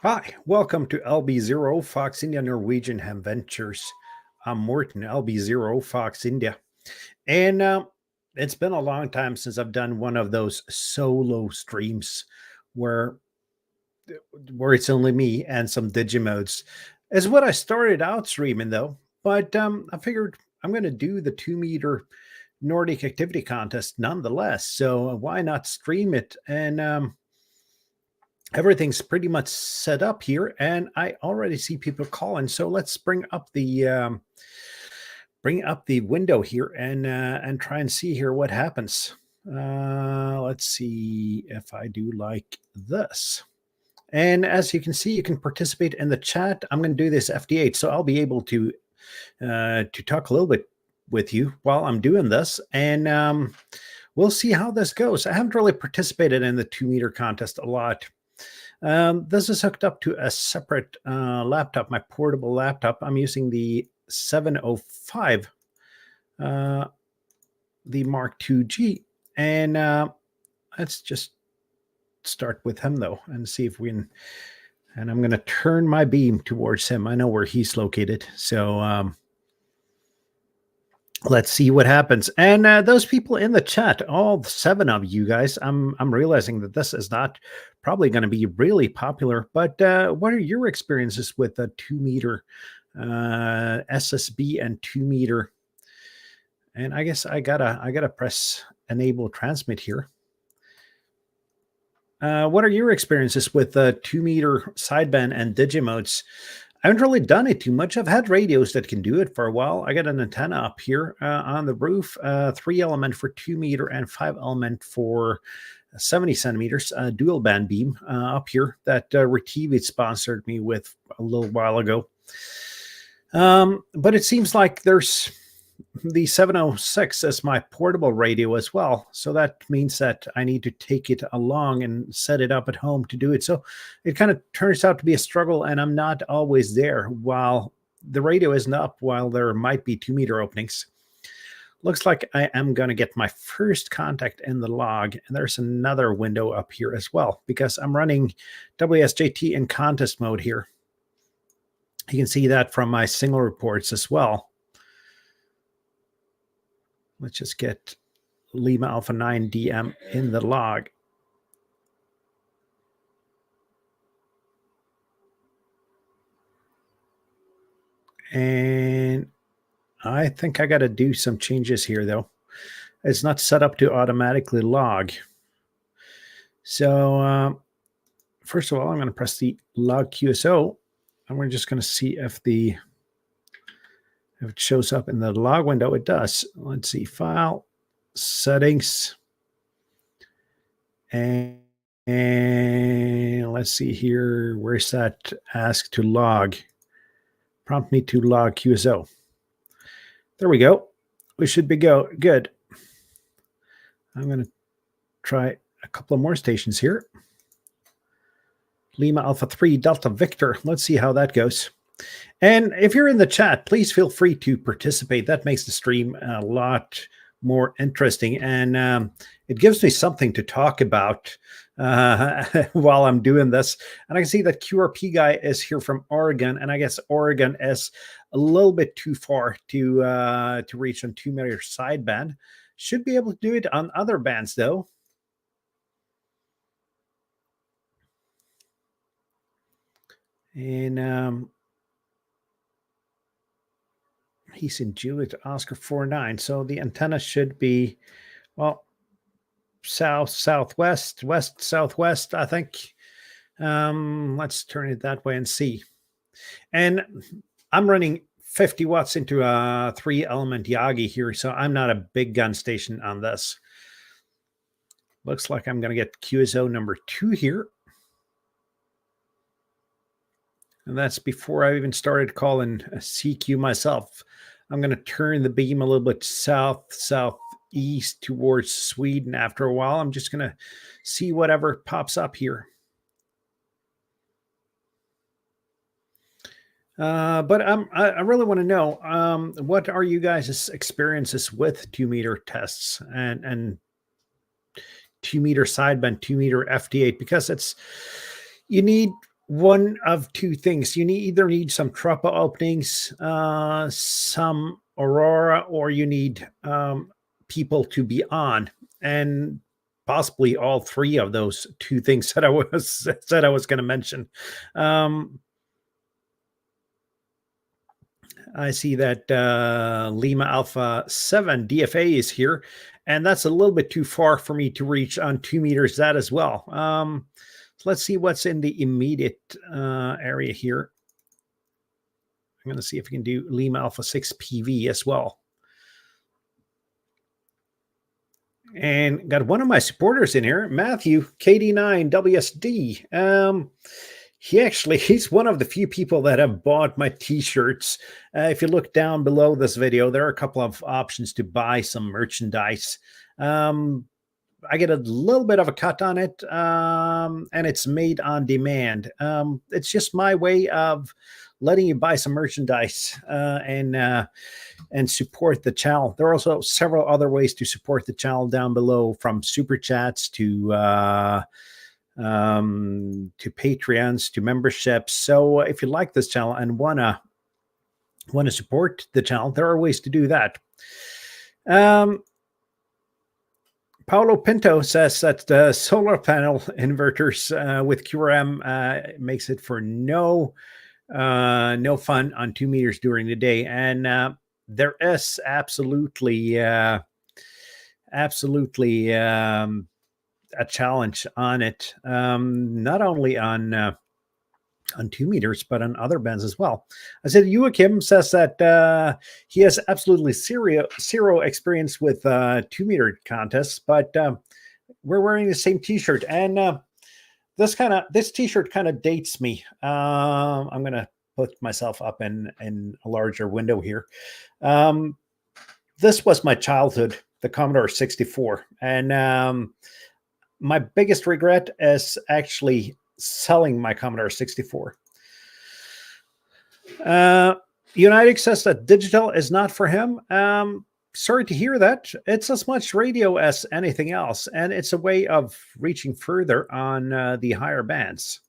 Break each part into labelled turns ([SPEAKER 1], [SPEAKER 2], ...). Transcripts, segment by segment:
[SPEAKER 1] Hi, welcome to LB0 Fox India Norwegian Ham Ventures. I'm Morton, LB0 Fox India. And it's been a long time since I've done one of those solo streams where it's only me and some Digimodes. Is what I started out streaming though. But I figured I'm going to do the 2 meter Nordic activity contest nonetheless. So why not stream it? And everything's pretty much set up here, and I already see people calling. So let's bring up the window here and try and see here what happens. Let's see if I do like this. And as you can see, you can participate in the chat. I'm going to do this FD8, so I'll be able to talk a little bit with you while I'm doing this, and we'll see how this goes. I haven't really participated in the 2 meter contest a lot. This is hooked up to a separate laptop, my portable laptop. I'm using the 705, the Mark II-G. And let's just start with him, though, and see if we can. And I'm going to turn my beam towards him. I know where he's located. So let's see what happens. And those people in the chat, all 7 of you guys, I'm realizing that this is not probably going to be really popular, but what are your experiences with the 2 meter SSB and 2 meter? And I guess I gotta press enable transmit here. What are your experiences with the 2 meter sideband and Digimodes? I haven't really done it too much. I've had radios that can do it for a while. I got an antenna up here on the roof, 3 element for 2 meter and 5 element for 70 centimeters, dual band beam up here that Retivit sponsored me with a little while ago. But it seems like there's the 706 as my portable radio as well. So that means that I need to take it along and set it up at home to do it. So it kind of turns out to be a struggle, and I'm not always there while the radio isn't up, while there might be 2 meter openings. Looks like I am going to get my first contact in the log, and there's another window up here as well because I'm running WSJT in contest mode here. You can see that from my signal reports as well. Let's just get Lima Alpha 9 DM in the log. And I think I got to do some changes here, though. It's not set up to automatically log. So first of all, I'm going to press the log QSO, and we're just going to see if it shows up in the log window. It does. Let's see, file, settings, and let's see here. Where's that ask to log? Prompt me to log QSO. There we go. We should be good. I'm going to try a couple of more stations here. Lima Alpha 3 Delta Victor. Let's see how that goes. And if you're in the chat, please feel free to participate. That makes the stream a lot more interesting, and it gives me something to talk about while I'm doing this. And I can see that QRP guy is here from Oregon, and I guess Oregon is a little bit too far to reach on 2 meter sideband. Should be able to do it on other bands, though. And he's in Juliet Oscar 49, so the antenna should be, well, southwest, west southwest, I think. Let's turn it that way and see. And I'm running 50 watts into a 3 element Yagi here, so I'm not a big gun station on this. Looks like I'm going to get QSO number 2 here. And that's before I even started calling CQ myself. I'm going to turn the beam a little bit southeast towards Sweden after a while. I'm just going to see whatever pops up here. But I really want to know, what are you guys' experiences with 2 meter tests and 2 meter sideband, 2 meter FD8? Because you need one of two things. You either need some Trupa openings, some Aurora, or you need people to be on, and possibly all three of those two things that I was said I was going to mention. I see that Lima Alpha 7 DFA is here, and that's a little bit too far for me to reach on 2 meters that as well. So let's see what's in the immediate area here. I'm going to see if we can do Lima Alpha 6 PV as well. And got one of my supporters in here, Matthew, KD9WSD. He's one of the few people that have bought my t-shirts. If you look down below this video, there are a couple of options to buy some merchandise. I get a little bit of a cut on it, and it's made on demand. It's just my way of letting you buy some merchandise and support the channel. There are also several other ways to support the channel down below, from super chats to Patreons to memberships. So if you like this channel and wanna support the channel, there are ways to do that. Paulo Pinto says that the solar panel inverters with QRM makes it for no fun on 2 meters during the day, and there is absolutely a challenge on it, not only on 2 meters, but on other bands as well. I said Joachim says that he has absolutely zero experience with 2 meter contests, but we're wearing the same t-shirt, and this t-shirt kind of dates me. I'm going to put myself up in a larger window here. This was my childhood, the Commodore 64. And my biggest regret is actually selling my Commodore 64. United says that digital is not for him. Sorry to hear that. It's as much radio as anything else, and it's a way of reaching further on the higher bands.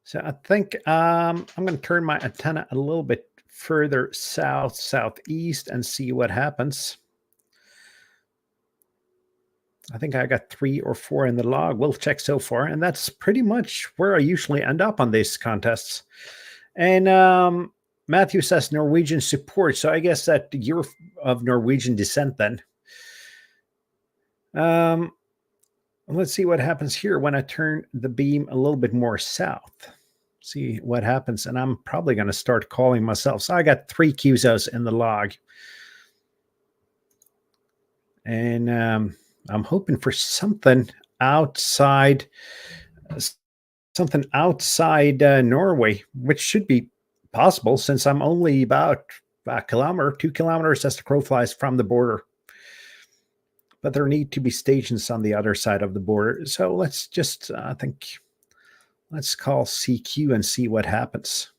[SPEAKER 1] So I think I'm going to turn my antenna a little bit further southeast and see what happens. I think I got 3 or 4 in the log. We'll check so far, and that's pretty much where I usually end up on these contests. And Matthew says Norwegian support, so I guess that you're of Norwegian descent then. Let's see what happens here when I turn the beam a little bit more south. See what happens, and I'm probably going to start calling myself. So I got 3 QSOs in the log. And I'm hoping for something outside Norway, which should be possible since I'm only about a kilometer, 2 kilometers as the crow flies from the border. But there need to be stations on the other side of the border. So let's just, let's call CQ and see what happens.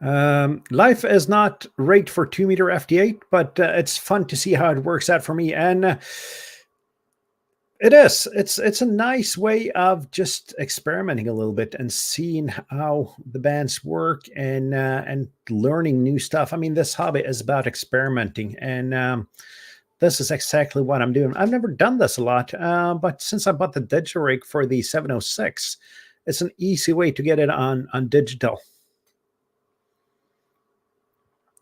[SPEAKER 1] Life is not rigged for 2 meter FD8, but it's fun to see how it works out for me. And it is. It's a nice way of just experimenting a little bit and seeing how the bands work and learning new stuff. I mean, this hobby is about experimenting, and this is exactly what I'm doing. I've never done this a lot, but since I bought the digital rig for the 706, it's an easy way to get it on digital.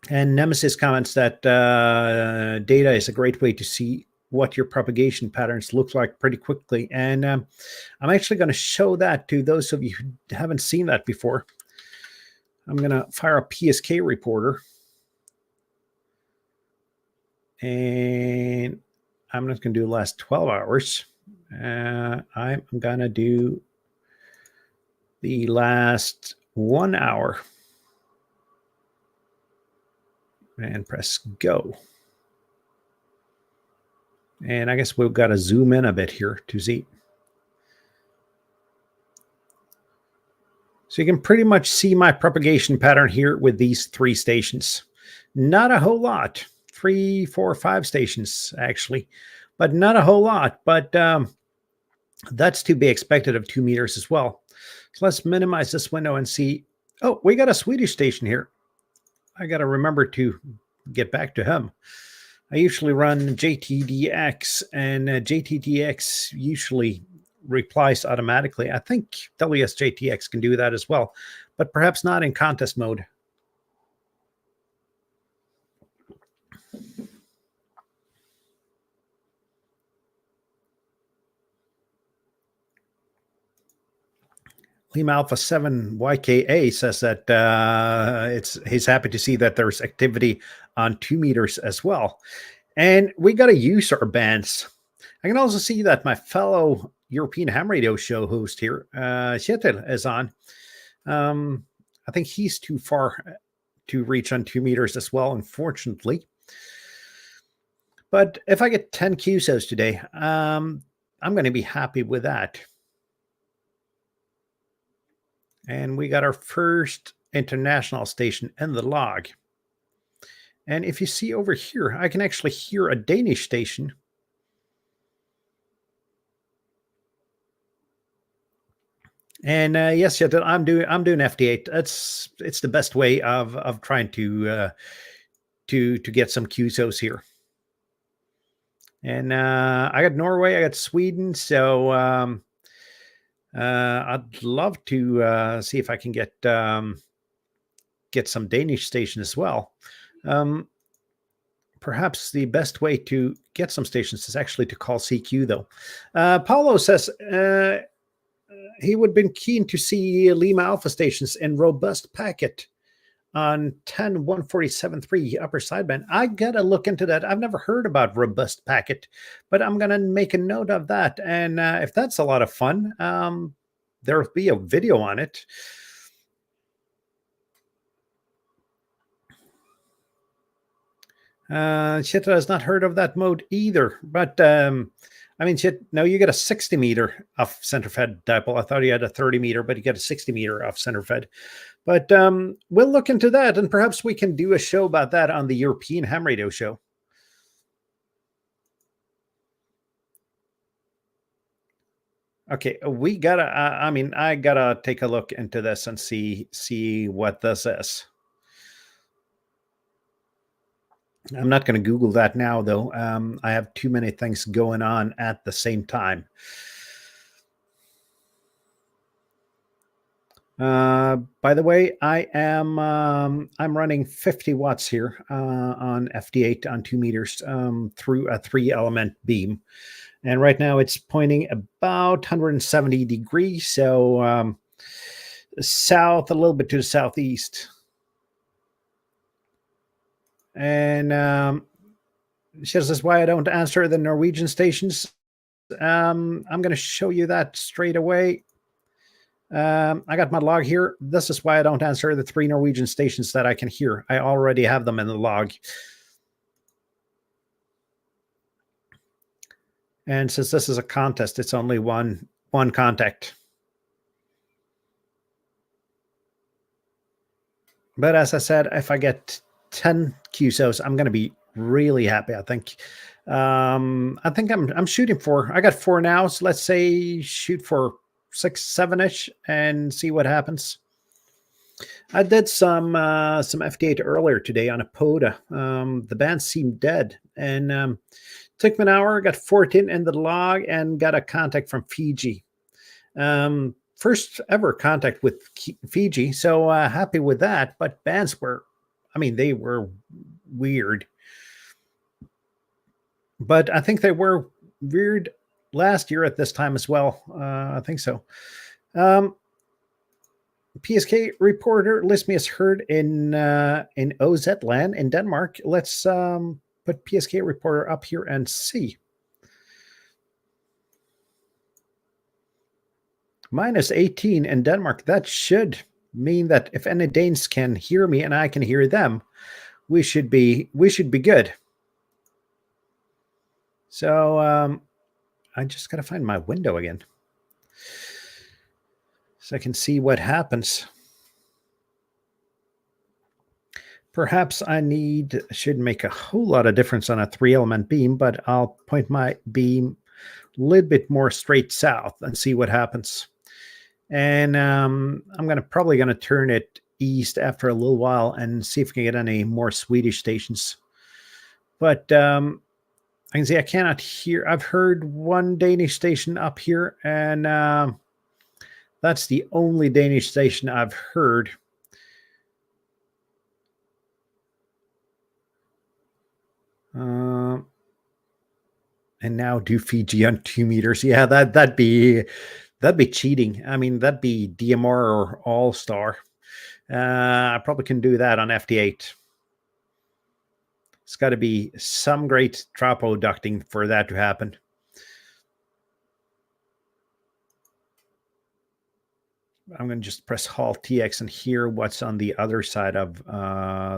[SPEAKER 1] And Nemesis comments that data is a great way to see what your propagation patterns look like pretty quickly. And I'm actually going to show that to those of you who haven't seen that before. I'm going to fire a PSK reporter. And I'm not going to do the last 12 hours. I'm going to do the last 1 hour. And press go. And I guess we've got to zoom in a bit here to see. So you can pretty much see my propagation pattern here with these 3 stations. Not a whole lot. 3, 4, 5 stations actually, but not a whole lot. But that's to be expected of 2 meters as well. So let's minimize this window and see. Oh, we got a Swedish station here. I got to remember to get back to him. I usually run JTDX, and JTDX usually replies automatically. I think WSJTX can do that as well, but perhaps not in contest mode. Lima Alpha 7 YKA says that he's happy to see that there's activity on 2 meters as well. And we got to use our bands. I can also see that my fellow European Ham Radio Show host here, Kjetil, is on. I think he's too far to reach on 2 meters as well, unfortunately. But if I get 10 QSOs today, I'm going to be happy with that. And we got our first international station in the log. And if you see over here, I can actually hear a Danish station. And yes, yeah, I'm doing FT8. It's the best way of trying to get some QSOs here. And I got Norway, I got Sweden, so I'd love to see if I can get some Danish station as well. Perhaps the best way to get some stations is actually to call CQ, though. Paulo says he would have been keen to see Lima Alpha stations in robust packet on 10.147.3 upper sideband. I gotta look into that. I've never heard about robust packet, but I'm gonna make a note of that. And if that's a lot of fun, there'll be a video on it. Chitra has not heard of that mode either, but I mean, no, you get a 60 meter off center fed dipole. I thought you had a 30 meter, but you get a 60 meter off center fed. But we'll look into that, and perhaps we can do a show about that on the European Ham Radio Show. Okay, we gotta. I mean, I gotta take a look into this and see what this is. I'm not going to Google that now, though. I have too many things going on at the same time. By the way, I'm running 50 watts here on FD8 on 2 meters through a 3-element beam. And right now it's pointing about 170 degrees. So south, a little bit to the southeast. And she says why I don't answer the Norwegian stations. I'm going to show you that straight away. I got my log here. This is why I don't answer the 3 Norwegian stations that I can hear. I already have them in the log. And since this is a contest, it's only one contact. But as I said, if I get 10 QSOs, I'm going to be really happy. I think I'm shooting for. I got 4 now, so let's say shoot for 6, 7-ish, and see what happens. I did some FD8 earlier today on a PODA. The band seemed dead, and took me an hour. Got 14 in the log, and got a contact from Fiji. First ever contact with Fiji, so happy with that. But bands were, I mean, they were weird. But I think they were weird last year at this time as well. I think so. PSK reporter lists me as heard in OZ land in Denmark. Let's put PSK reporter up here and see. -18 in Denmark. That should mean that if any Danes can hear me and I can hear them, we should be good. So I just got to find my window again so I can see what happens. Perhaps I should make a whole lot of difference on a 3-element beam, but I'll point my beam a little bit more straight south and see what happens. And I'm probably going to turn it east after a little while and see if we can get any more Swedish stations. But I can see I cannot hear. I've heard one Danish station up here, and that's the only Danish station I've heard. And now do Fiji on 2 meters. Yeah, that'd be cheating. I mean, that'd be DMR or All Star. I probably can do that on FT8. It's got to be some great trapo ducting for that to happen. I'm going to just press Halt TX and hear what's on the other side of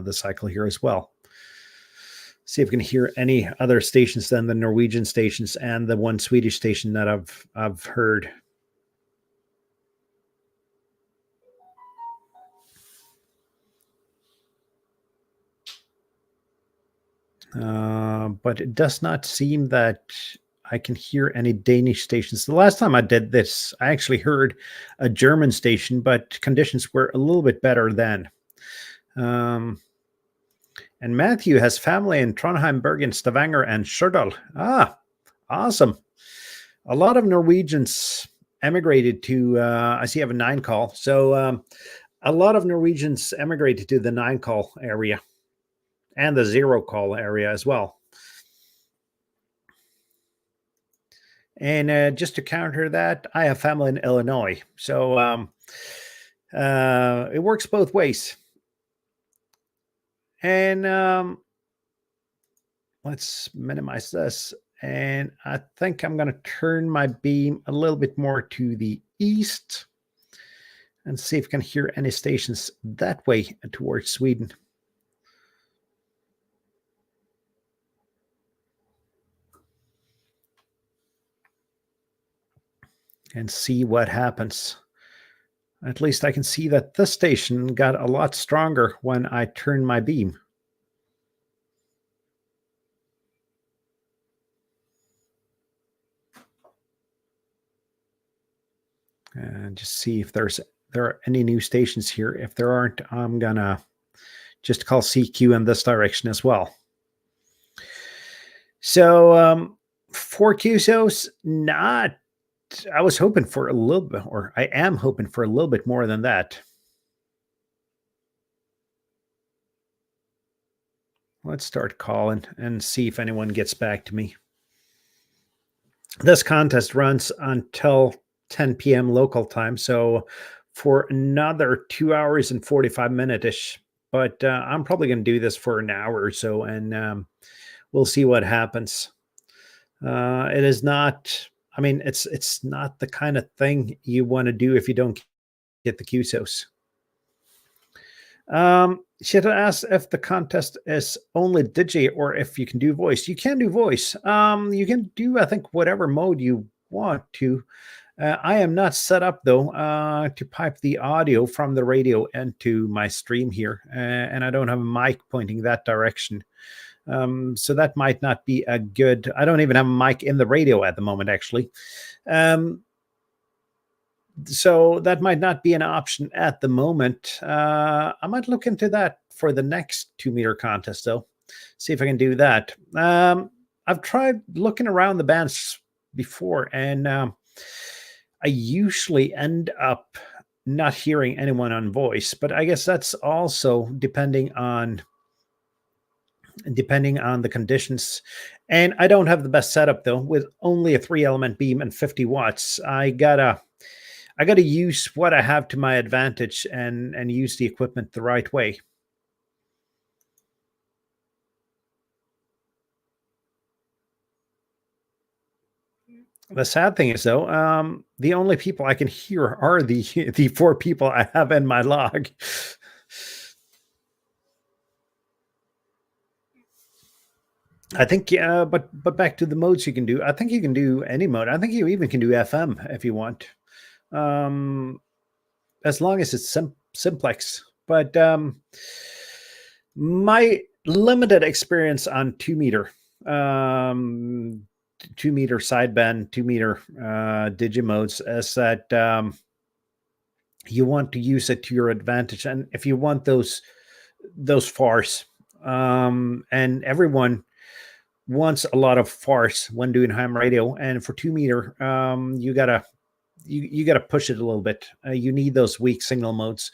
[SPEAKER 1] the cycle here as well. See if we can hear any other stations than the Norwegian stations and the one Swedish station that I've heard. But it does not seem that I can hear any Danish stations. The last time I did this, I actually heard a German station, but conditions were a little bit better then. And Matthew has family in Trondheim, Bergen, Stavanger, and Stjørdal. Ah, awesome. A lot of Norwegians emigrated to, I see I have a 9 call. So a lot of Norwegians emigrated to the 9 call area and the 0 call area as well. And just to counter that, I have family in Illinois. So it works both ways. And let's minimize this. And I think I'm going to turn my beam a little bit more to the east and see if I can hear any stations that way towards Sweden. And see what happens. At least I can see that this station got a lot stronger when I turned my beam. And just see if there are any new stations here. If there aren't, I'm gonna just call CQ in this direction as well. So 4 QSOs, not. I was hoping for a little bit, or I am hoping for a little bit more than that. Let's start calling and see if anyone gets back to me. This contest runs until 10 p.m. local time, so for another 2 hours and 45 minutes-ish. But I'm probably going to do this for an hour or so, and we'll see what happens. It is not. I mean, it's not the kind of thing you want to do if you don't get the QSOs. Should I ask if the contest is only Digi or if you can do voice? You can do voice. You can do, I think, whatever mode you want to. I am not set up, though, to pipe the audio from the radio into my stream here, and I don't have a mic pointing that direction. So that might not be a good. I don't even have a mic in the radio at the moment, actually. So that might not be an option at the moment. I might look into that for the next 2 meter contest, though. See if I can do that. I've tried looking around the bands before, and I usually end up not hearing anyone on voice, but I guess that's also depending on the conditions. And I don't have the best setup, though. With only a 3-element beam and 50 watts, I gotta use what I have to my advantage and use the equipment the right way. The sad thing is, though, the only people I can hear are the 4 people I have in my log. I think, yeah, but back to the modes you can do. I think you can do any mode. I think you even can do FM if you want, as long as it's simplex. But My limited experience on 2-meter, 2-meter sideband, 2-meter digimodes is that you want to use it to your advantage, and if you want those farce, and everyone wants a lot of farce when doing ham radio, and for 2-meter, you gotta you got to push it a little bit. You need those weak signal modes.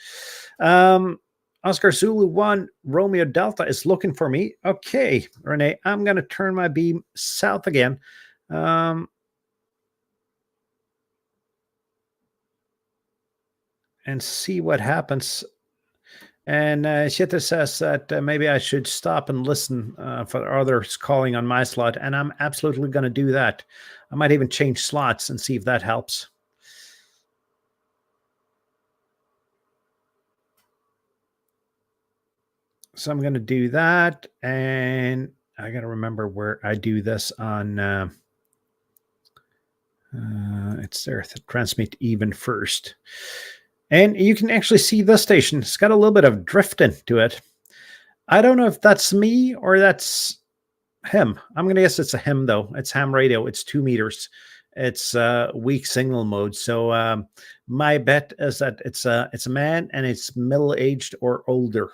[SPEAKER 1] Oscar Zulu 1 Romeo Delta is looking for me. Okay, Renee, I'm going to turn my beam south again. And see what happens. And Shita says that maybe I should stop and listen for others calling on my slot. And I'm absolutely going to do that. I might even change slots and see if that helps. So I'm going to do that, and I got to remember where I do this on. It's there. Transmit even first, and you can actually see this station. It's got a little bit of drifting to it. I don't know if that's me or that's him. I'm going to guess it's a him though. It's ham radio. It's 2 meters. It's weak signal mode. So my bet is that it's a man, and it's middle-aged or older.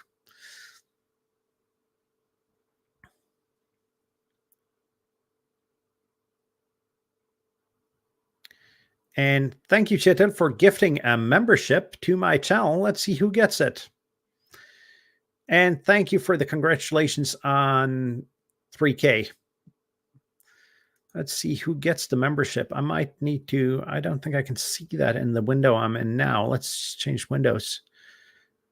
[SPEAKER 1] And thank you, Chetan, for gifting a membership to my channel. Let's see who gets it. And thank you for the congratulations on 3K. Let's see who gets the membership. I might need to, I don't think I can see that in the window I'm in now. Let's change windows.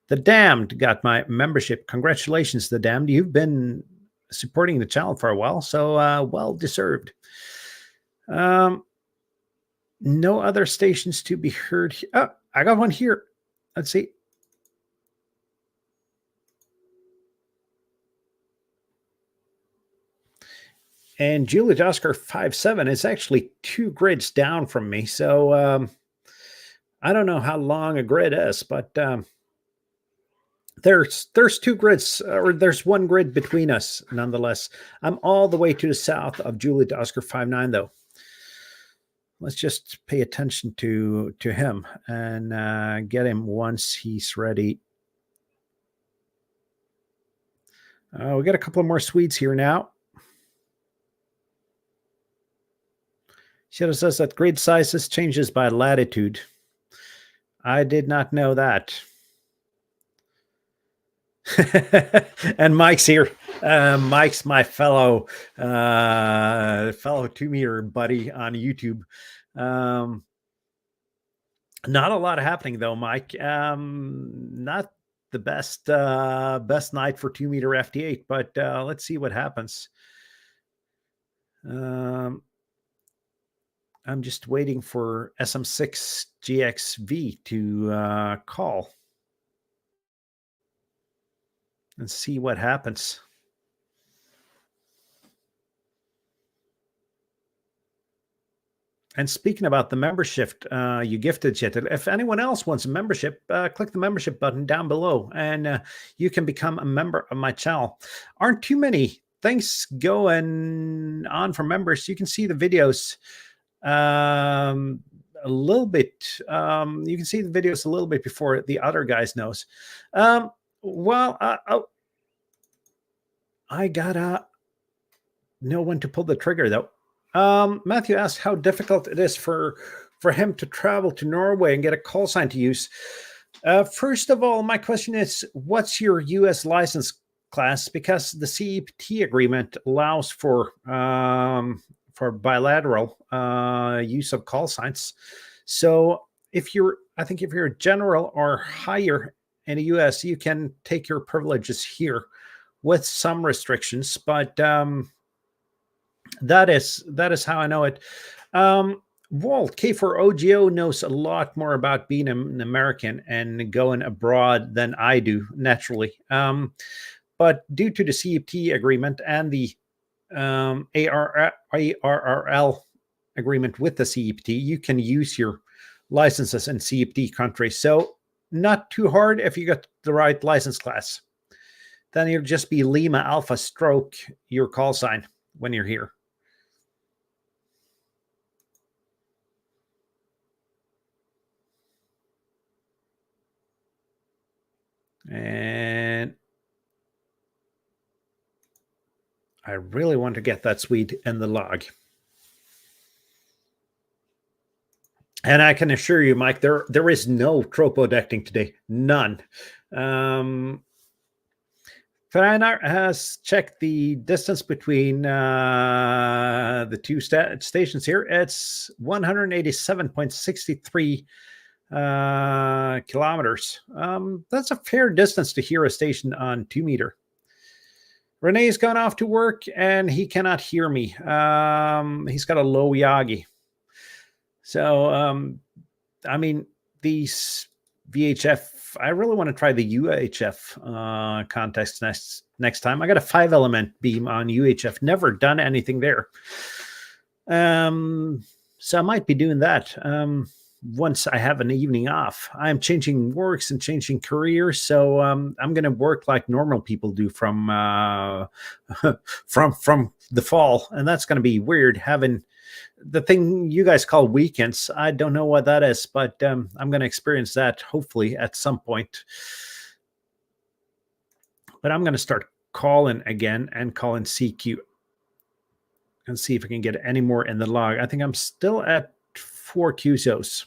[SPEAKER 1] The Damned got my membership. Congratulations, The Damned. You've been supporting the channel for a while, so well deserved. No other stations to be heard. Oh, I got one here. Let's see. And Juliet Oscar 57 is actually 2 grids down from me. So I don't know how long a grid is, but there's 2 grids, or there's 1 grid between us nonetheless. I'm all the way to the south of Juliet Oscar 59 though. Let's just pay attention to him and get him once he's ready. We got a couple of more Swedes here now. Shadow says that grid sizes changes by latitude. I did not know that. And Mike's here. Mike's my fellow 2-meter buddy on YouTube. Not a lot happening though, Mike. Not the best night for 2-meter FT8, but let's see what happens. I'm just waiting for SM6 GXV to call and see what happens. And speaking about the membership you gifted, Chetan, if anyone else wants a membership, click the membership button down below, and you can become a member of my channel. Aren't too many things going on for members. You can see the videos a little bit. You can see the videos a little bit before the other guys knows. Well, I gotta know when to pull the trigger though. Matthew asked how difficult it is for him to travel to Norway and get a call sign to use. First of all, my question is, what's your U.S. license class? Because the CEPT agreement allows for bilateral use of call signs. So I think if you're a general or higher in the U.S., you can take your privileges here with some restrictions, but that is how I know it. Walt K4OGO knows a lot more about being an American and going abroad than I do, naturally. But due to the CEPT agreement and the ARRL agreement with the CEPT, you can use your licenses in CEPT countries. So not too hard if you got the right license class. then it'll just be Lima Alpha stroke your call sign when you're here. And I really want to get that suite in the log. And I can assure you, Mike, there is no tropodecting today. None. Freinar has checked the distance between the two stations here. It's 187.63 kilometers. That's a fair distance to hear a station on 2 meter. Renee's gone off to work and he cannot hear me. He's got a low Yagi. So, I mean, these VHF, I really want to try the UHF context next time. I got a 5-element beam on UHF, never done anything there. So I might be doing that once I have an evening off. I'm changing works and changing careers, so I'm going to work like normal people do from the fall, and that's going to be weird having the thing you guys call weekends. I don't know what that is, but I'm going to experience that hopefully at some point. But I'm going to start calling again and calling CQ and see if I can get any more in the log. I think I'm still at 4 QSOs.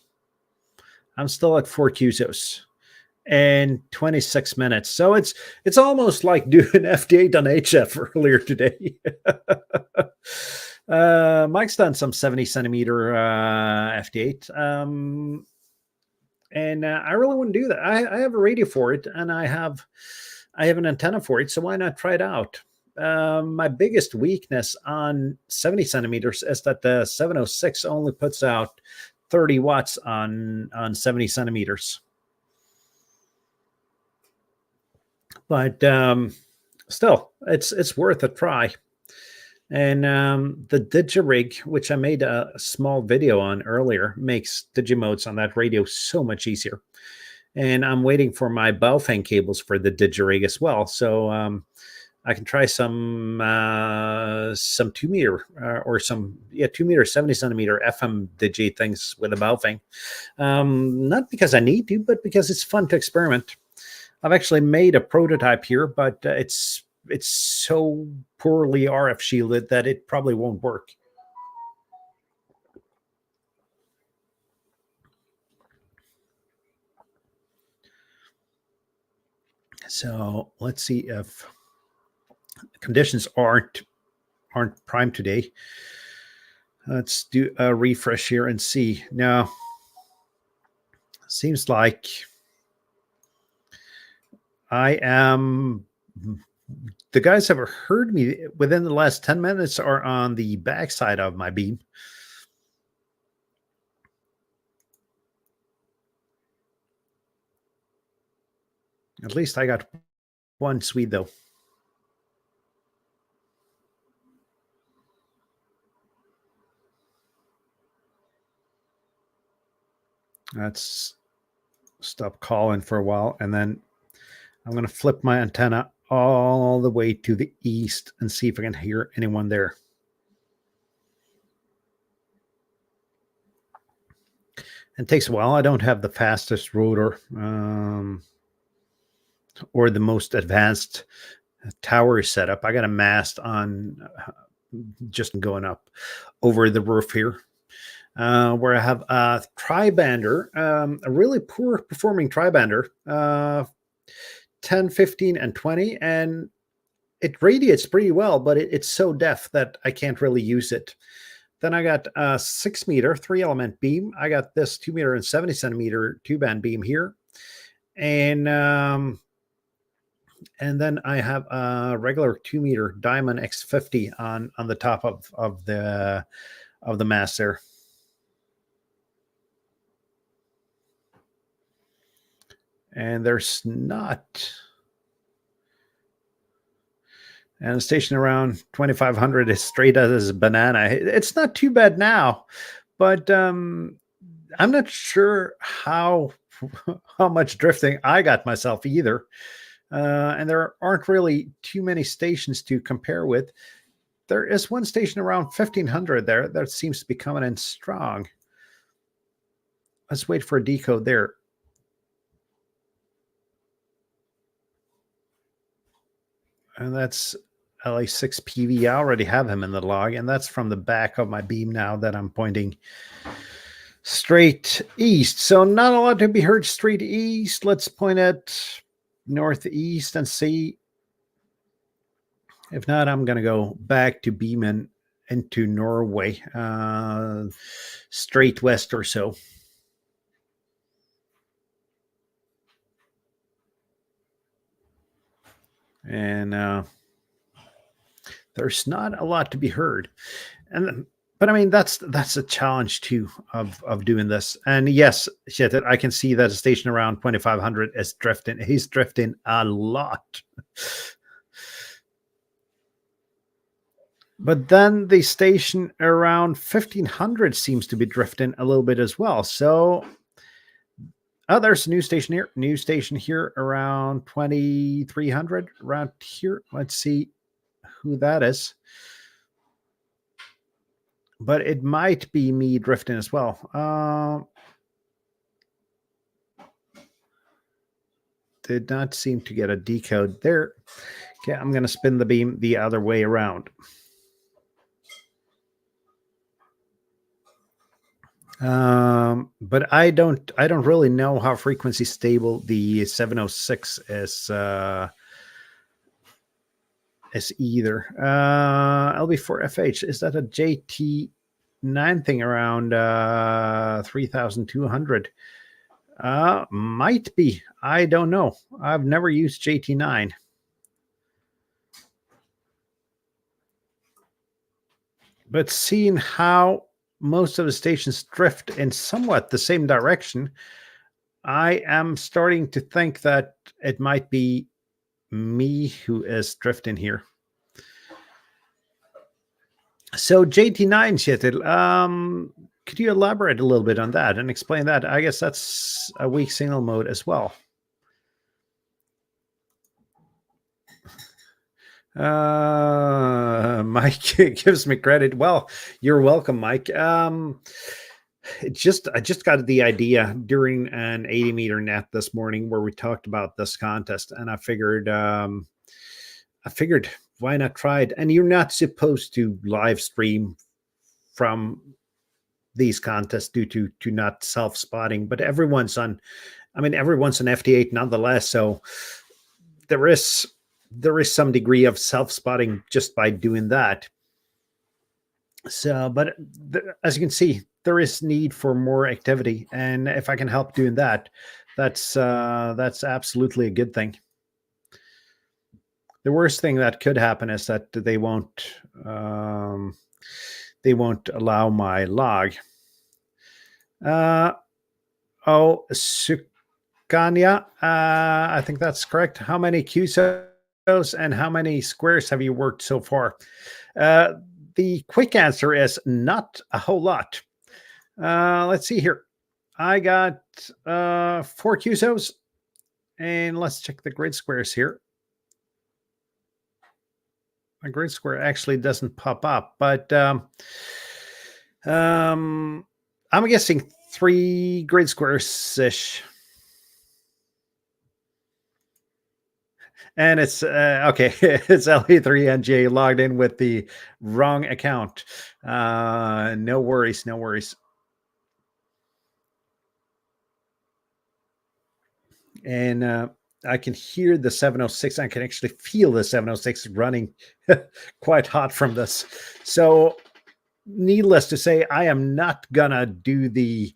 [SPEAKER 1] I'm still at 4 QSOs and 26 minutes. So it's almost like doing FD8 on HF earlier today. Mike's done some 70 centimeter FD8. And I really want to do that. I have a radio for it, and I have an antenna for it, so why not try it out? My biggest weakness on 70 centimeters is that the 706 only puts out 30 watts on 70 centimeters. But still, it's worth a try. And the Digirig, which I made a small video on earlier, makes Digimodes on that radio so much easier. And I'm waiting for my Baofeng cables for the Digirig as well. So I can try some 2 meter or some 2 meter 70 centimeter FM Digi things with a Baofeng. Not because I need to, but because it's fun to experiment. I've actually made a prototype here, but it's so poorly RF shielded that it probably won't work. So let's see if conditions aren't prime today. Let's do a refresh here and see. Now, seems like I am. The guys have heard me within the last 10 minutes are on the backside of my beam. At least I got one Swede, though. Let's stop calling for a while, and then I'm going to flip my antenna all the way to the east and see if I can hear anyone there. It takes a while. I don't have the fastest rotor or the most advanced tower setup. I got a mast on just going up over the roof here, where I have a tribander, a really poor performing tribander, 10, 15, and 20, and it radiates pretty well, but it's so deaf that I can't really use it. Then I got a 6 meter 3-element beam. I got this 2 meter and 70 centimeter 2-band beam here, and then I have a regular 2 meter Diamond X50 on the top of the mast there. And there's not. And the station around 2,500 is straight as a banana. It's not too bad now, but I'm not sure how much drifting I got myself either. and there aren't really too many stations to compare with. There is one station around 1500 there that seems to be coming in strong. Let's wait for a decode there. And that's LA6PV. I already have him in the log, and that's from the back of my beam now that I'm pointing straight east. So not a lot to be heard straight east. Let's point at northeast and see. If not, I'm going to go back to beaming into Norway, straight west or so. And there's not a lot to be heard. But I mean, that's a challenge too of doing this. And yes, shit, I can see that a station around 2500 is drifting. He's drifting a lot. But then the station around 1500 seems to be drifting a little bit as well. So, oh, there's a new station here. New station here around 2300 around here. Let's see who that is. But it might be me drifting as well. Did not seem to get a decode there. Okay, I'm going to spin the beam the other way around. But I don't really know how frequency stable the 706 is either. LB4FH, is that a JT9 thing around 3200? Might be. I don't know. I've never used JT9. But seeing how most of the stations drift in somewhat the same direction, I am starting to think that it might be me who is drifting here. So JT9, Kjetil, could you elaborate a little bit on that and explain that? I guess that's a weak signal mode as well. Mike gives me credit. Well, you're welcome, Mike. I just got the idea during an 80-meter net this morning where we talked about this contest, and I figured why not try it? And you're not supposed to live stream from these contests due to not self-spotting, but everyone's on FT8 nonetheless. So there is some degree of self-spotting just by doing that. So, but as you can see, there is need for more activity, and if I can help doing that, that's absolutely a good thing. The worst thing that could happen is that they won't allow my log. Sukanya, I think that's correct. How many QSOs and how many squares have you worked so far? The quick answer is not a whole lot. Let's see here. I got 4 QSOs, and let's check the grid squares here. My grid square actually doesn't pop up, but I'm guessing 3 grid squares-ish. And it's okay. It's LE3NJ logged in with the wrong account. No worries. And I can hear the 706. I can actually feel the 706 running quite hot from this. So, needless to say, I am not gonna do the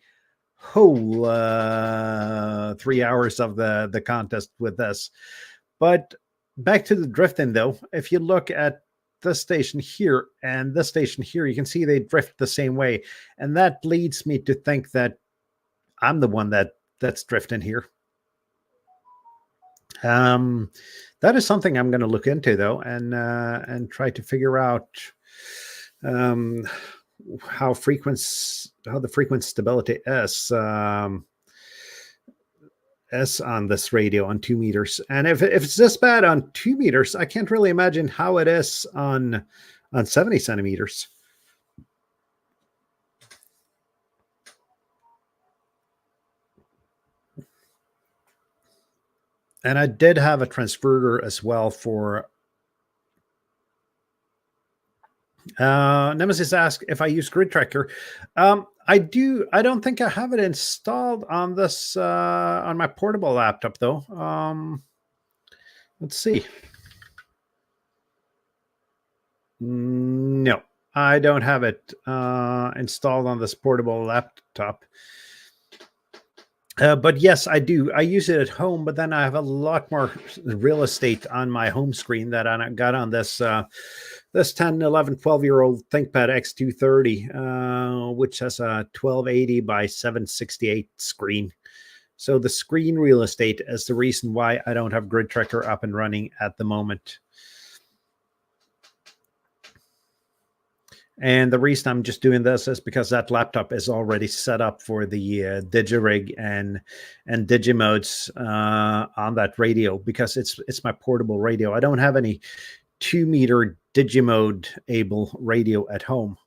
[SPEAKER 1] whole 3 hours of the contest with this. But back to the drifting, though, if you look at this station here and this station here, you can see they drift the same way. And that leads me to think that I'm the one that's drifting here. That is something I'm going to look into, though, and try to figure out how the frequency stability is. on this radio on 2 meters. And if it's this bad on 2 meters, I can't really imagine how it is on 70 centimeters. And I did have a transverter as well for Nemesis asked if I use Grid Tracker. I do. I don't think I have it installed on this on my portable laptop though. Let's see. No, I don't have it installed on this portable laptop. But yes, I do. I use it at home, but then I have a lot more real estate on my home screen that I got on this this 10, 11, 12-year-old ThinkPad X230, which has a 1280 by 768 screen. So the screen real estate is the reason why I don't have Grid Tracker up and running at the moment. And the reason I'm just doing this is because that laptop is already set up for the DigiRig and Digimodes on that radio, because it's my portable radio. I don't have any 2-meter Digimode able radio at home.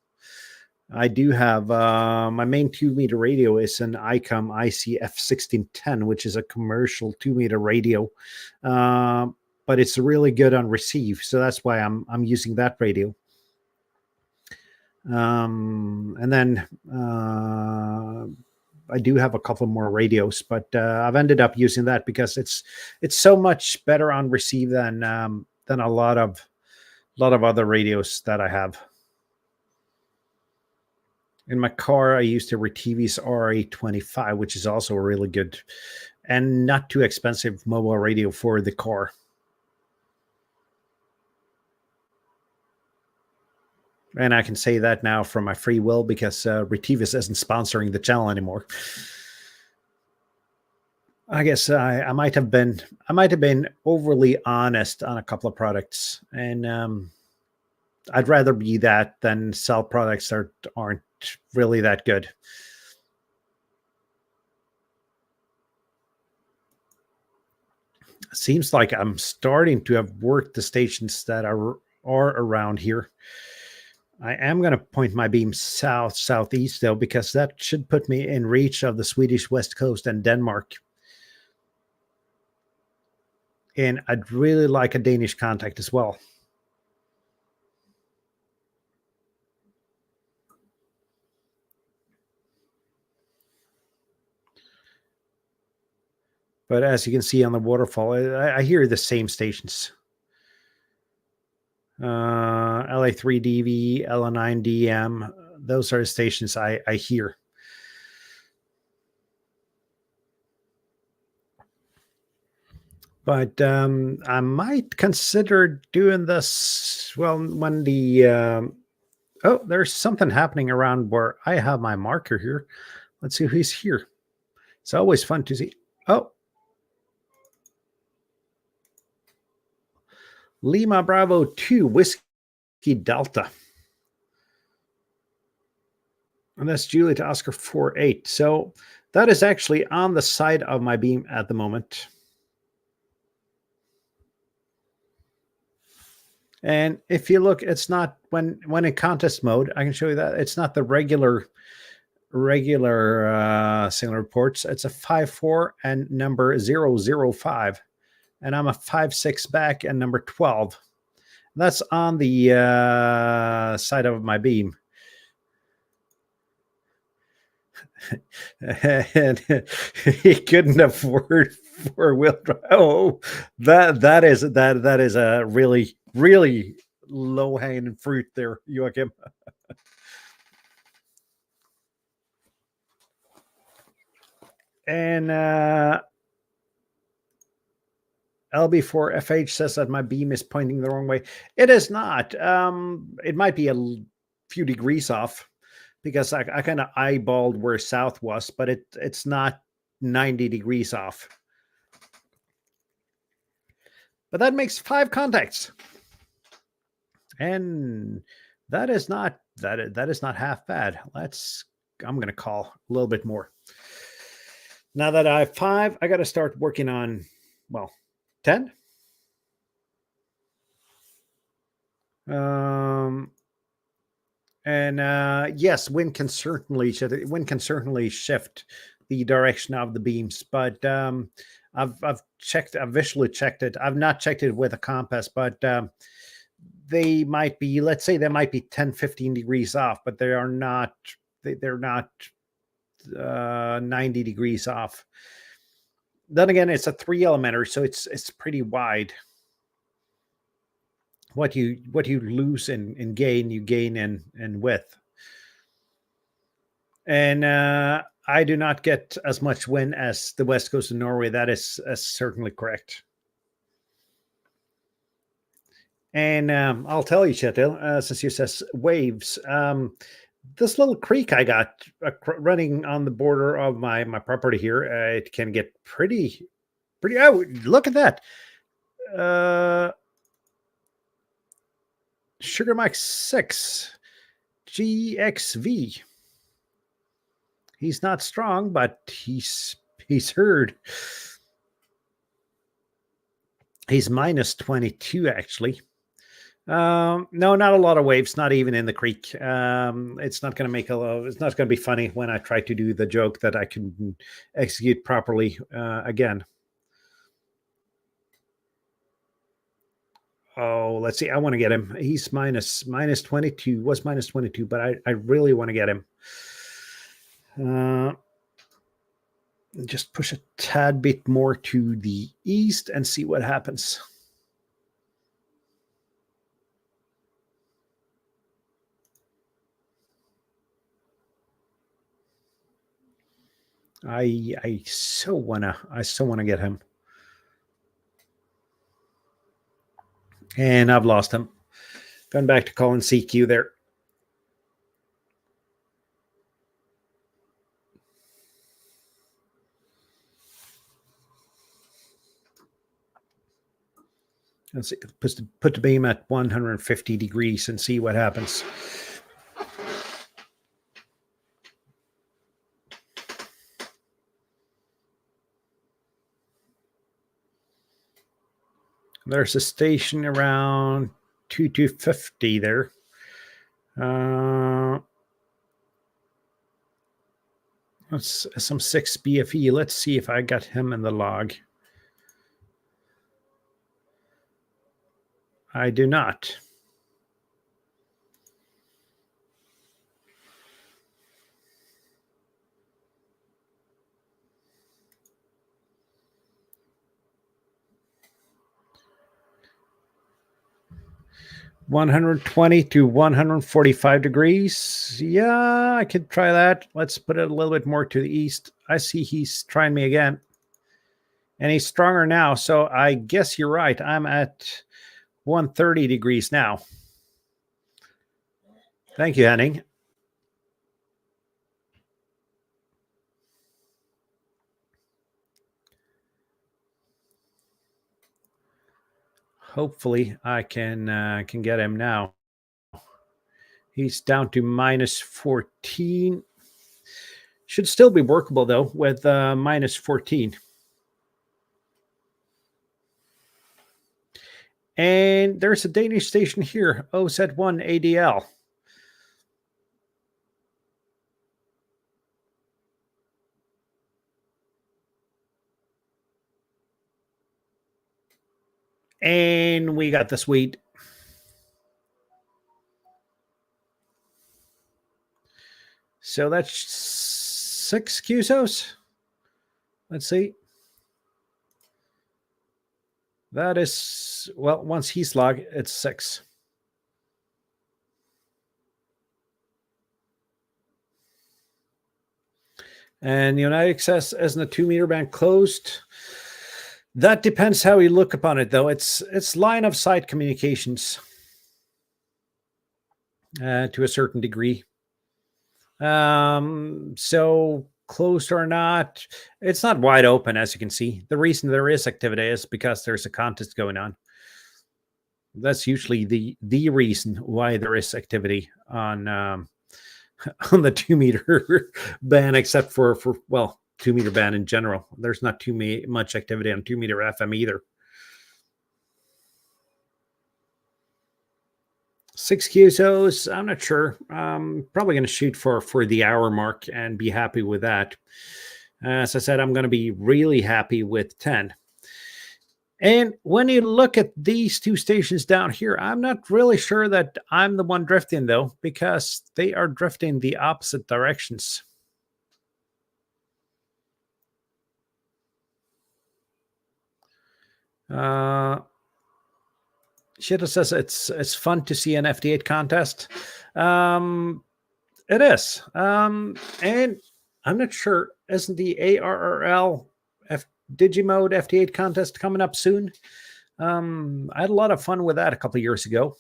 [SPEAKER 1] I do have my main 2-meter radio is an ICOM ICF1610, which is a commercial 2-meter radio, but it's really good on receive, so that's why I'm using that radio. And then I do have a couple more radios, but I've ended up using that because it's so much better on receive than a lot of other radios that I have. In my car, I use the Retivis RA25, which is also a really good and not too expensive mobile radio for the car. And I can say that now from my free will because Retivis isn't sponsoring the channel anymore. I guess I might have been overly honest on a couple of products, and I'd rather be that than sell products that aren't really that good. Seems like I'm starting to have worked the stations that are around here. I am going to point my beam southeast though, because that should put me in reach of the Swedish west coast and Denmark. And I'd really like a Danish contact as well. But as you can see on the waterfall, I hear the same stations. LA3DV, LA9DM, those are the stations I hear. But I might consider doing this, well, when the... oh, there's something happening around where I have my marker here. Let's see who's here. It's always fun to see. Oh. Lima Bravo 2, Whiskey Delta. And that's Juliet Oscar 48. So that is actually on the side of my beam at the moment. And if you look, it's not when in contest mode, I can show you that it's not the regular signal reports. It's a 5-4 and number 005. And I'm a 5-6 back and number 12. That's on the side of my beam. And he couldn't afford 4-wheel drive. Oh, that is a really low hanging fruit there, Joachim. And LB4FH says that my beam is pointing the wrong way. It is not. It might be a few degrees off because I kind of eyeballed where south was, but it's not 90 degrees off. But that makes 5 contacts. And that is not half bad. I'm going to call a little bit more. Now that I have 5, I got to start working on, well, 10. Yes, wind can certainly shift the direction of the beams, but I've visually checked it. I've not checked it with a compass, but they might be, let's say they might be 10, 15 degrees off, but they are not, they're not 90 degrees off. Then again, it's a 3 elemental, so it's pretty wide. What you lose in gain, you gain in width. And I do not get as much wind as the west coast of Norway. That is certainly correct. And I'll tell you, Kjetil, since you says waves, this little creek I got running on the border of my property here, it can get pretty. Oh, look at that. Sugar Mike 6 GXV. He's not strong, but he's heard. He's minus 22 actually. No, not a lot of waves, not even in the creek. It's not going to make it's not going to be funny when I try to do the joke that I can execute properly again. Oh, let's see. I want to get him. He's minus 22, was minus 22, but I really want to get him. Just push a tad bit more to the east and see what happens. I so wanna get him. And I've lost him. Going back to calling CQ there. Let's see, put the beam at 150 degrees and see what happens. There's a station around 250 there. That's some 6 BFE. Let's see if I got him in the log. I do not. $120 to 145 degrees. Yeah, I could try that. Let's put it a little bit more to the east. I see he's trying me again. And he's stronger now. So I guess you're right. I'm at 130 degrees now. Thank you, Henning. Hopefully I can get him now. He's down to minus 14. Should still be workable though with minus 14. And there's a Danish station here, OZ1 ADL. And we got the suite. So that's 6 QSOs. Let's see. That is, well, once he's logged, it's 6. And United says, isn't a 2-meter band closed? That depends how you look upon it, though. It's line of sight communications to a certain degree. So closed or not, it's not wide open, as you can see. The reason there is activity is because there's a contest going on. That's usually the reason why there is activity on the 2-meter band, except for well, 2-meter band in general. There's not too much activity on 2-meter FM either. 6 QSOs, I'm not sure. Probably going to shoot for the hour mark and be happy with that. As I said, I'm going to be really happy with 10. And when you look at these two stations down here, I'm not really sure that I'm the one drifting, though, because they are drifting the opposite directions. Shito says it's fun to see an FD8 contest. It is. And I'm not sure, isn't the ARRL Digimode FD8 contest coming up soon? I had a lot of fun with that a couple of years ago.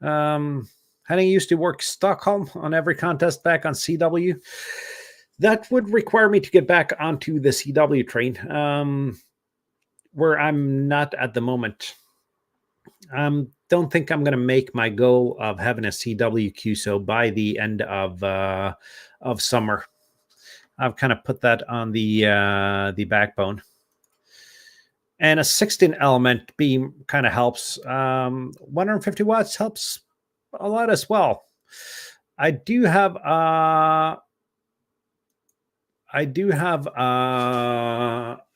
[SPEAKER 1] Having used to work Stockholm on every contest back on CW, that would require me to get back onto the CW train, where I'm not at the moment. Don't think I'm going to make my goal of having a CW QSO by the end of summer. I've kind of put that on the backbone. And a 16 element beam kind of helps. 150 watts helps a lot as well. I do have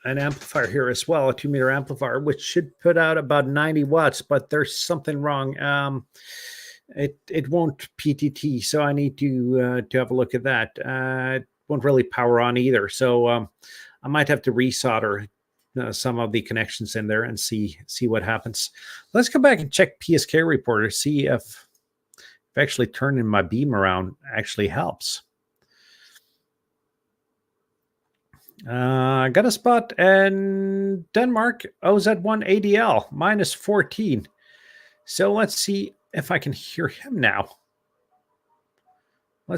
[SPEAKER 1] an amplifier here as well, a 2-meter amplifier, which should put out about 90 watts, but there's something wrong. It won't PTT, so I need to have a look at that. It won't really power on either, so I might have to resolder some of the connections in there and see what happens. Let's go back and check PSK reporter, see if actually turning my beam around actually helps. Got a spot in Denmark, OZ1 ADL, -14. So let's see if I can hear him now.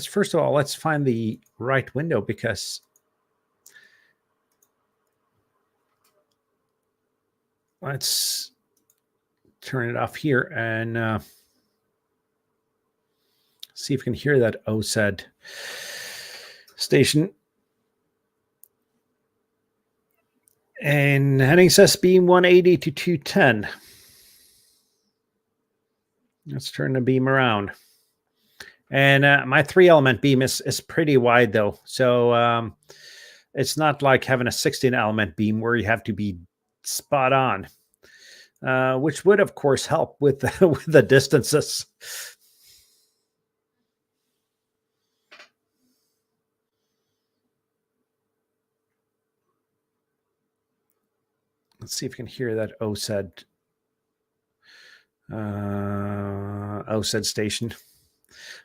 [SPEAKER 1] First of all, let's find the right window, because let's turn it off here and see if we can hear that OZ station. And Henning says beam 180 to 210. Let's turn the beam around. And my 3-element beam is pretty wide, though. So it's not like having a 16-element beam where you have to be spot on, which would, of course, help with the distances. Let's see if we can hear that OZ station.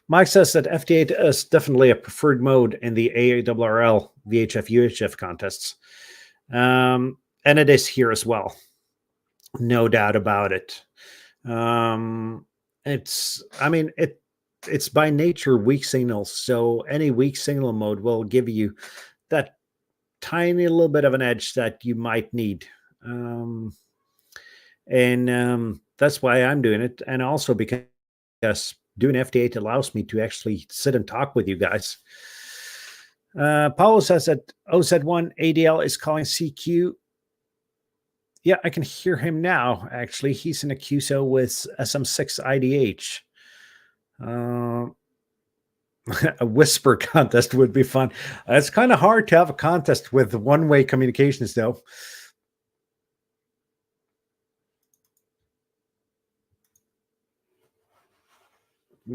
[SPEAKER 1] Mike says that FD8 is definitely a preferred mode in the ARRL VHF UHF contests. And it is here as well. No doubt about it. It's by nature weak signals. So any weak signal mode will give you that tiny little bit of an edge that you might need. That's why I'm doing it. And also because doing FD8 allows me to actually sit and talk with you guys. Paulo says that OZ1 ADL is calling CQ. Yeah, I can hear him now, actually. He's in a QSO with SM6 IDH. A whisper contest would be fun. It's kind of hard to have a contest with one-way communications, though.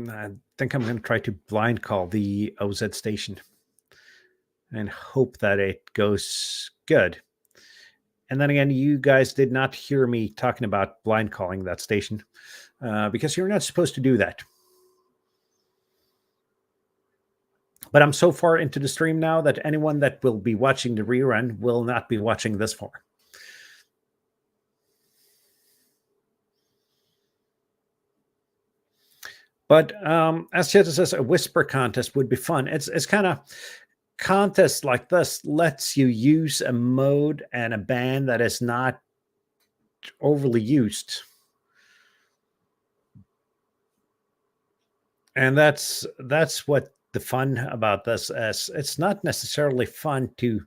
[SPEAKER 1] I think I'm going to try to blind call the OZ station and hope that it goes good. And then again, you guys did not hear me talking about blind calling that station because you're not supposed to do that. But I'm so far into the stream now that anyone that will be watching the rerun will not be watching this far. But as Cheta says, a whisper contest would be fun. It's kind of contests like this lets you use a mode and a band that is not overly used. And that's what the fun about this is it's not necessarily fun to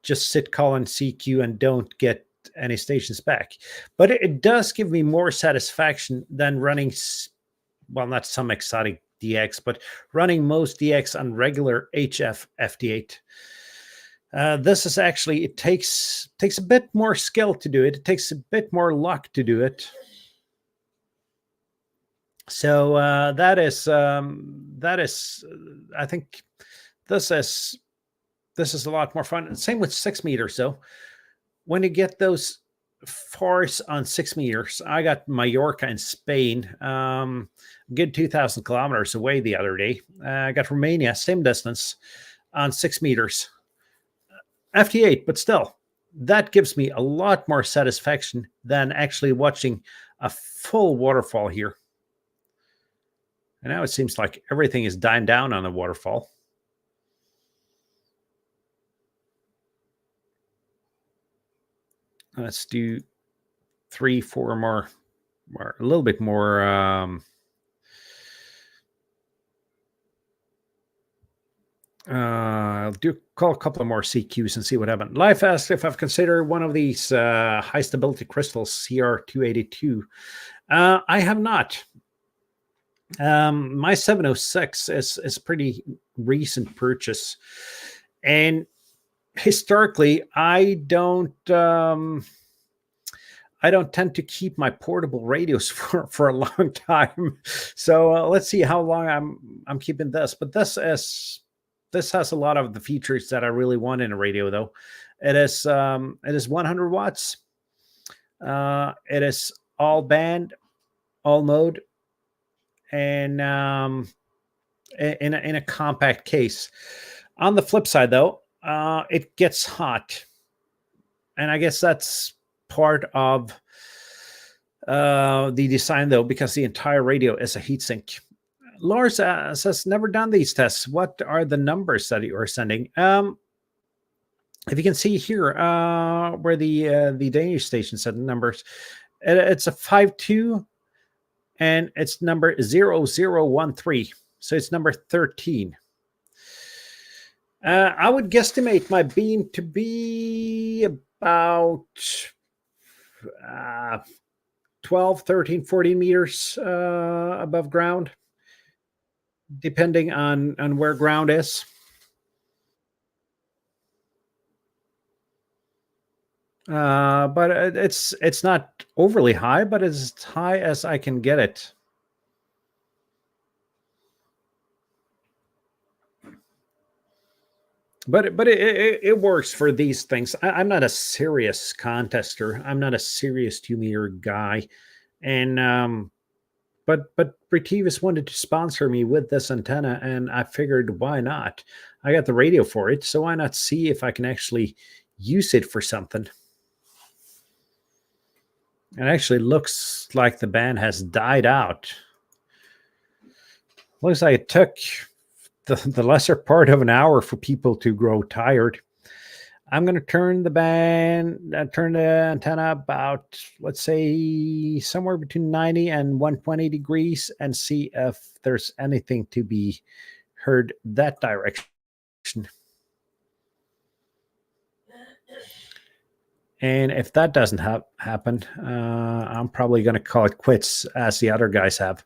[SPEAKER 1] just sit calling CQ and don't get any stations back, but it does give me more satisfaction than running, well, not some exotic DX, but running most DX on regular HF FD8. This is actually, it takes a bit more skill to do it. It takes a bit more luck to do it. So that is, I think this is a lot more fun. Same with 6 meters though. When you get those fars on 6 meters, I got Mallorca in Spain, good 2,000 kilometers away the other day. I got Romania, same distance on 6 meters. FT8, but still, that gives me a lot more satisfaction than actually watching a full waterfall here. And now it seems like everything is dying down on the waterfall. Let's do 3, 4 more, a little bit more. I'll call a couple of more CQs and see what happens. Life asks if I've considered one of these high stability crystals, CR282. I have not. My 706 is a pretty recent purchase, and historically, I don't tend to keep my portable radios for a long time. So let's see how long I'm keeping this. But this has a lot of the features that I really want in a radio, though. It is 100 watts. It is all band, all mode, and in a compact case. On the flip side, though, it gets hot, and I guess that's part of the design, though, because the entire radio is a heatsink. Lars says, never done these tests. What are the numbers that you are sending? If you can see here, where the Danish station said the numbers, it's a 5.2, and it's number 0013. So it's number 13. I would guesstimate my beam to be about 12, 13, 14 meters above ground, depending on where ground is. But it's not overly high, but it's as high as I can get it. But it works for these things. I'm not a serious contester. I'm not a serious 2-meter guy, and but Retivus wanted to sponsor me with this antenna, and I figured, why not? I got the radio for it, so why not see if I can actually use it for something? It actually looks like the band has died out. Looks like it took the lesser part of an hour for people to grow tired. I'm going to turn the antenna about, let's say, somewhere between 90 and 120 degrees, and see if there's anything to be heard that direction. And if that doesn't happen, I'm probably going to call it quits, as the other guys have.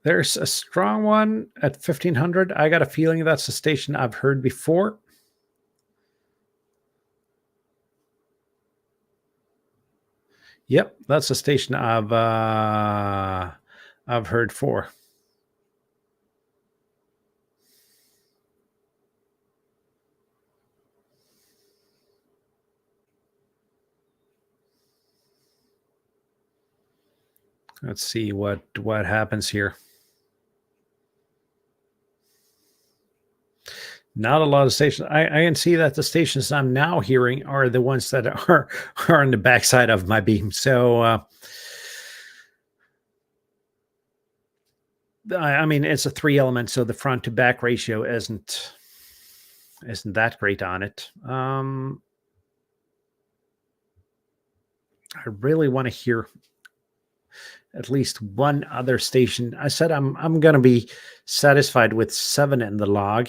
[SPEAKER 1] There's a strong one at 1500. I got a feeling that's a station I've heard before. Yep, that's a station I've heard for. Let's see what happens here. Not a lot of stations. I can see that the stations I'm now hearing are the ones that are on the backside of my beam. So, I mean, it's a 3 element, so the front to back ratio isn't that great on it. I really want to hear at least one other station. I said I'm going to be satisfied with 7 in the log.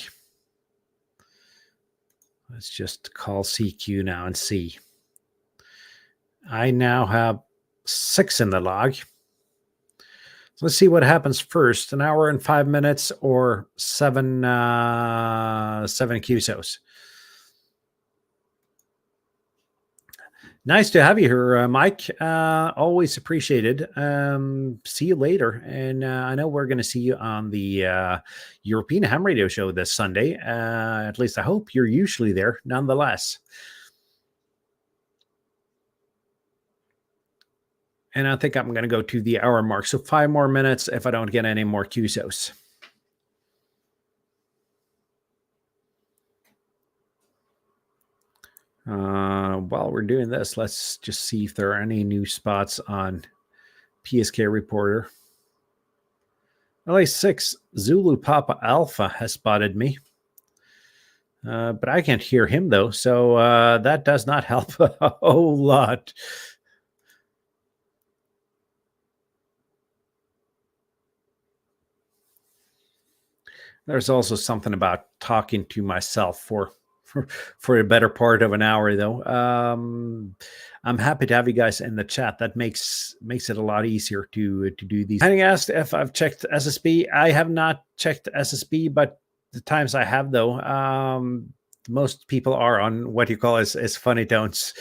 [SPEAKER 1] Let's just call CQ now and see. I now have 6 in the log. So let's see what happens first, an hour and 5 minutes or 7 QSOs. Nice to have you here, Mike. Always appreciated. See you later. And I know we're going to see you on the European Ham Radio Show this Sunday. At least I hope you're usually there, nonetheless. And I think I'm going to go to the hour mark. So 5 more minutes if I don't get any more QSOs. While we're doing this, let's just see if there are any new spots on PSK Reporter. LA6 Zulu Papa Alpha has spotted me. But I can't hear him, though. So that does not help a whole lot. There's also something about talking to myself for a better part of an hour, though. I'm happy to have you guys in the chat. That makes it a lot easier to do these. Henning asked if I've checked SSB. I have not checked SSB, but the times I have, though, most people are on what you call as funny tones.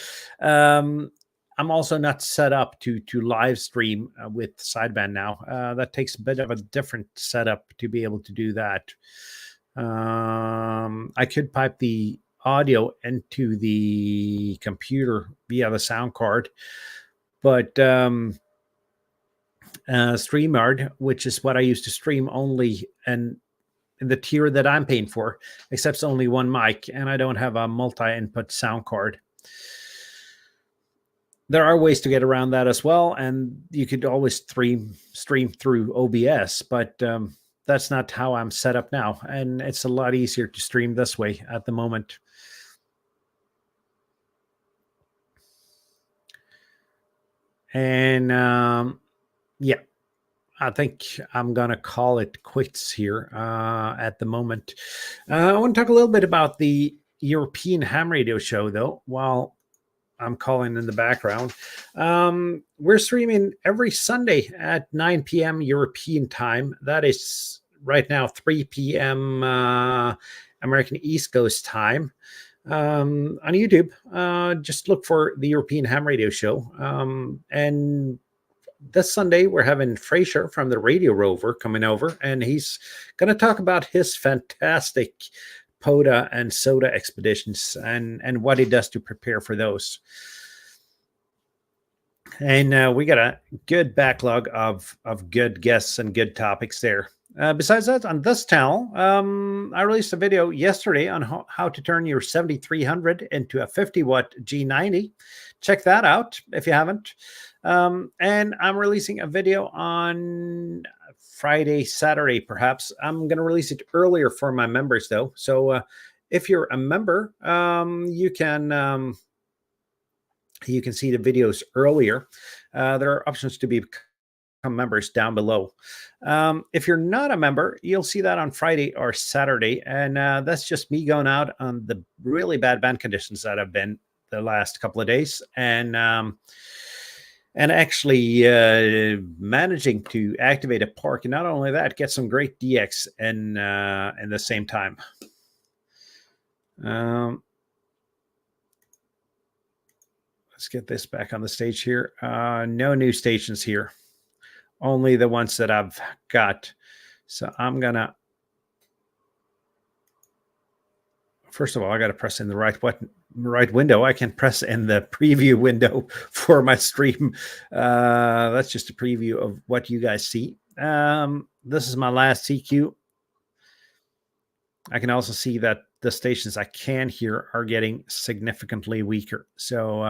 [SPEAKER 1] I'm also not set up to live stream with sideband now. That takes a bit of a different setup to be able to do that. I could pipe the audio into the computer via the sound card, but StreamYard, which is what I used to stream only, and in the tier that I'm paying for, accepts only one mic, and I don't have a multi-input sound card. There are ways to get around that as well, and you could always stream through OBS, but that's not how I'm set up now, and it's a lot easier to stream this way at the moment. And yeah, I think I'm going to call it quits here at the moment. I want to talk a little bit about the European Ham Radio Show, though, while I'm calling in the background. We're streaming every Sunday at 9 p.m. European time. That is right now 3 p.m. American East Coast time. On YouTube, just look for the European Ham Radio Show. And this Sunday, we're having Fraser from the Radio Rover coming over, and he's going to talk about his fantastic POTA and SOTA expeditions and what he does to prepare for those. And we got a good backlog of good guests and good topics there. Besides that, on this channel, I released a video yesterday on how to turn your 7300 into a 50-watt G90. Check that out if you haven't. And I'm releasing a video on Friday, Saturday, perhaps. I'm going to release it earlier for my members, though. So if you're a member, you can see the videos earlier. There are options to become members down below. If you're not a member, you'll see that on Friday or Saturday, and that's just me going out on the really bad band conditions that have been the last couple of days, and actually managing to activate a park, and not only that, get some great DX in the same time. Let's get this back on the stage here. No new stations here. Only the ones that I've got. So I'm going to, first of all, I got to press in the right window. I can press in the preview window for my stream. That's just a preview of what you guys see. This is my last CQ. I can also see that the stations I can hear are getting significantly weaker. So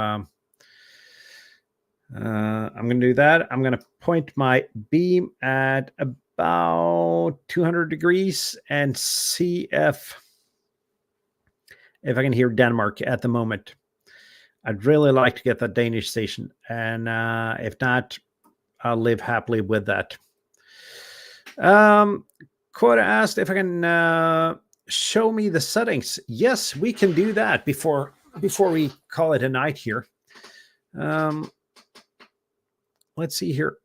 [SPEAKER 1] I'm going to do that. I'm going to point my beam at about 200 degrees and see if I can hear Denmark at the moment. I'd really like to get that Danish station. And if not, live happily with that. Quota asked if I can show me the settings. Yes, we can do that before we call it a night here. Let's see here.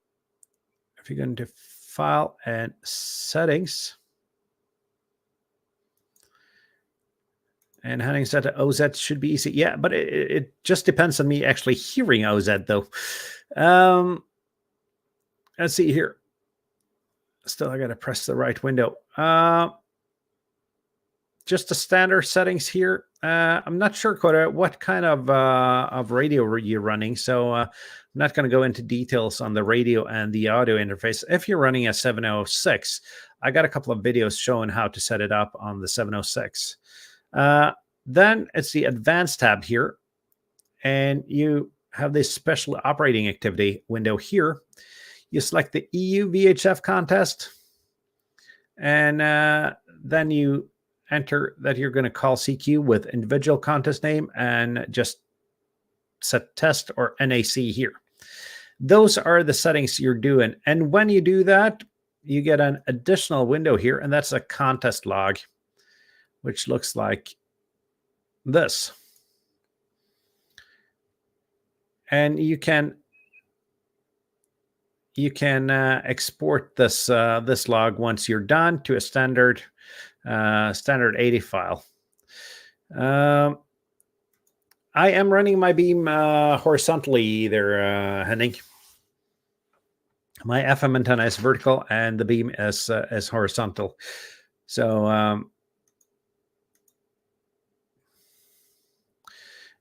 [SPEAKER 1] If you're going to File and Settings, and having set to OZ should be easy. Yeah, but it just depends on me actually hearing OZ though. Let's see here. Still, I got to press the right window. Just the standard settings here. I'm not sure, Coda, what kind of radio you're running. So I'm not going to go into details on the radio and the audio interface. If you're running a 706, I got a couple of videos showing how to set it up on the 706. Then it's the advanced tab here. And you have this special operating activity window here. You select the EU VHF contest. And then you enter that you're going to call CQ with individual contest name and just set test or NAC here. Those are the settings you're doing. And when you do that, you get an additional window here, and that's a contest log, which looks like this. And you can export this this log once you're done to a standard 80 file. I am running my beam horizontally there, Henning. My FM antenna is vertical and the beam is horizontal. So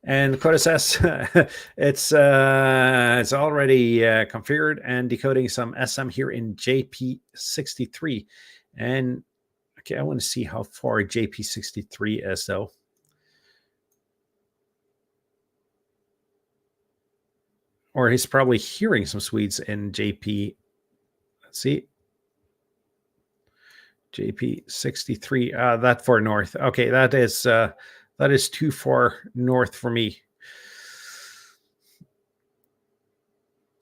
[SPEAKER 1] and Coda says it's already configured and decoding some SM here in JP63. And okay, I want to see how far JP63 is though. Or he's probably hearing some Swedes in JP. Let's see. JP63, that far north. Okay, that is too far north for me.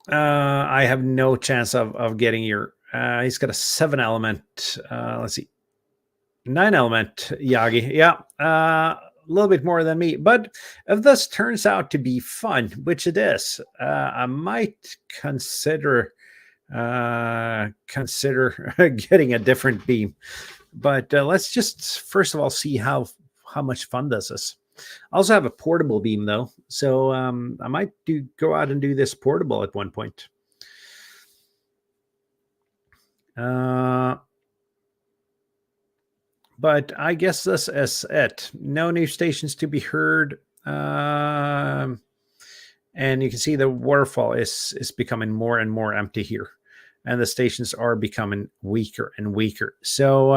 [SPEAKER 1] I have no chance of getting your. He's got a 7 element. Let's see, 9 element Yagi. Yeah, a little bit more than me. But if this turns out to be fun, which it is, I might consider getting a different beam. But let's just first of all see how much fun this is. I also have a portable beam though, so I might go out and do this portable at one point. But I guess this is it. No new stations to be heard. And you can see the waterfall is becoming more and more empty here. And the stations are becoming weaker and weaker. So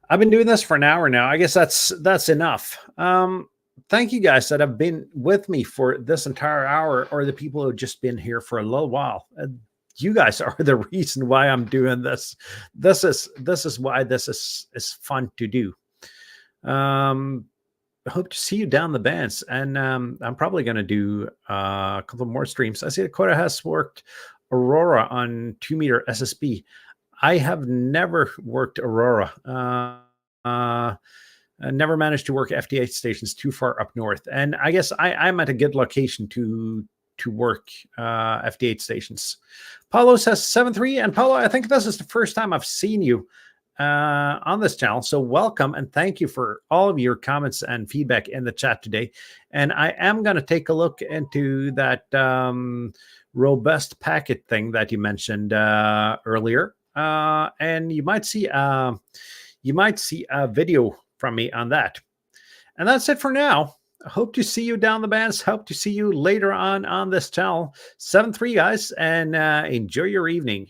[SPEAKER 1] I've been doing this for an hour now. I guess that's enough. Thank you guys that have been with me for this entire hour, or the people who have just been here for a little while. You guys are the reason why I'm doing this. This is why this is fun to do. I hope to see you down the bands, and I'm probably going to do a couple more streams. I see Dakota has worked Aurora on 2-meter SSB. I have never worked Aurora. I never managed to work FT8 stations too far up north, and I guess I'm at a good location to work FT8 stations. Paulo says 7-3, and Paulo, I think this is the first time I've seen you on this channel, so welcome and thank you for all of your comments and feedback in the chat today. And I am going to take a look into that robust packet thing that you mentioned earlier, and you might see a video from me on that. And that's it for now. I hope to see you down the bands. Hope to see you later on this channel. 7-3, guys, and enjoy your evening.